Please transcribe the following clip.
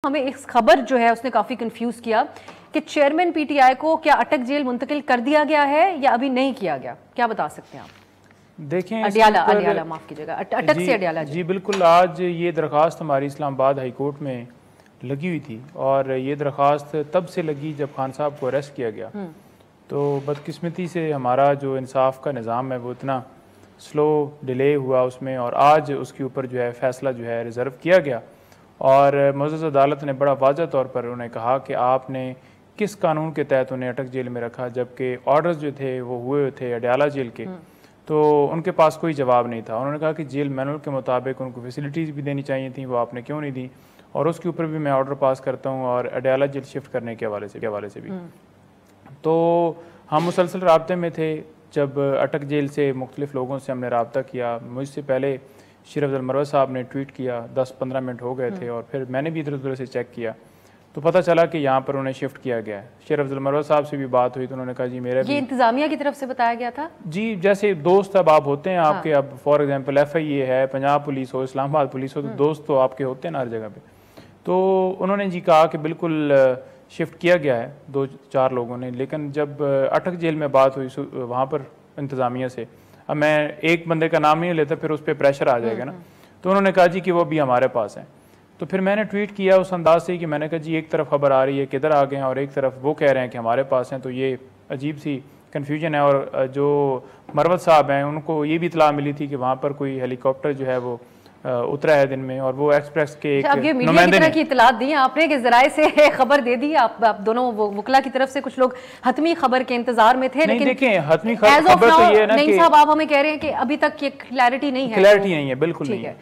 ہمیں ایک خبر جو ہے اس نے کافی کنفیوز کیا کہ چیئرمین پی ٹی آئی کو کیا اٹک جیل منتقل کر دیا گیا ہے یا ابھی نہیں کیا گیا؟ کیا بتا سکتے ہیں آپ؟ دیکھیں اڈیالہ معاف کیجئے گا، اٹک سے اڈیالہ جی بالکل، آج یہ درخواست ہماری اسلام آباد ہائی کورٹ میں لگی ہوئی تھی اور یہ درخواست تب سے لگی جب خان صاحب کو اریسٹ کیا گیا۔ تو بدقسمتی سے ہمارا جو انصاف کا نظام ہے وہ اتنا سلو ڈیلے ہوا اس میں، اور آج اس کے اوپر جو ہے فیصلہ جو ہے ریزرو کیا گیا، اور معزز عدالت نے بڑا واضح طور پر انہیں کہا کہ آپ نے کس قانون کے تحت انہیں اٹک جیل میں رکھا، جبکہ آرڈرز جو تھے وہ ہوئے تھے اڈیالہ جیل کے، تو ان کے پاس کوئی جواب نہیں تھا۔ انہوں نے کہا کہ جیل مینول کے مطابق ان کو فیسلٹیز بھی دینی چاہیے تھیں، وہ آپ نے کیوں نہیں دی، اور اس کے اوپر بھی میں آرڈر پاس کرتا ہوں، اور اڈیالہ جیل شفٹ کرنے کے حوالے سے بھی۔ تو ہم مسلسل رابطے میں تھے۔ جب اٹک جیل سے مختلف لوگوں سے ہم نے رابطہ کیا، مجھ سے پہلے شیر افضل مروت صاحب نے ٹویٹ کیا، 10-15 منٹ ہو گئے تھے، اور پھر میں نے بھی ادھر ادھر سے چیک کیا تو پتہ چلا کہ یہاں پر انہیں شفٹ کیا گیا ہے۔ شیر افضل مروت صاحب سے بھی بات ہوئی تو انہوں نے کہا جی میرا بھی، یہ انتظامیہ کی طرف سے بتایا گیا تھا جی، جیسے دوست اب آپ ہوتے ہیں آپ کے، اب فار ایگزامپل ایف آئی اے ہے، پنجاب پولیس ہو، اسلام آباد پولیس ہو، تو دوست تو آپ کے ہوتے ہیں نا ہر جگہ پہ۔ تو انہوں نے جی کہا کہ بالکل شفٹ کیا گیا ہے 2-4 لوگوں نے، لیکن جب اٹک جیل میں بات ہوئی وہاں پر انتظامیہ سے، اب میں ایک بندے کا نام نہیں لیتا پھر اس پہ پریشر آ جائے گا نا، تو انہوں نے کہا جی کہ وہ بھی ہمارے پاس ہیں۔ تو پھر میں نے ٹویٹ کیا اس انداز سے کہ میں نے کہا جی ایک طرف خبر آ رہی ہے کدھر آ گئے ہیں، اور ایک طرف وہ کہہ رہے ہیں کہ ہمارے پاس ہیں، تو یہ عجیب سی کنفیوژن ہے۔ اور جو مروت صاحب ہیں ان کو یہ بھی اطلاع ملی تھی کہ وہاں پر کوئی ہیلی کاپٹر جو ہے وہ اترا ہے دن میں، اور وہ ایکسپریس کے ایک اب یہ میڈیا کی طرح کی اطلاعات دی آپ نے کہ ذرائع سے خبر دے دی، آپ دونوں وکلا کی طرف سے کچھ لوگ حتمی خبر کے انتظار میں تھے، لیکن دیکھیں حتمی خبر تو یہ ہے نا کہ نہیں صاحب آپ ہمیں کہہ رہے ہیں کہ ابھی تک یہ کلیئرٹی نہیں ہے، کلیئرٹی نہیں ہے، بالکل نہیں ہے۔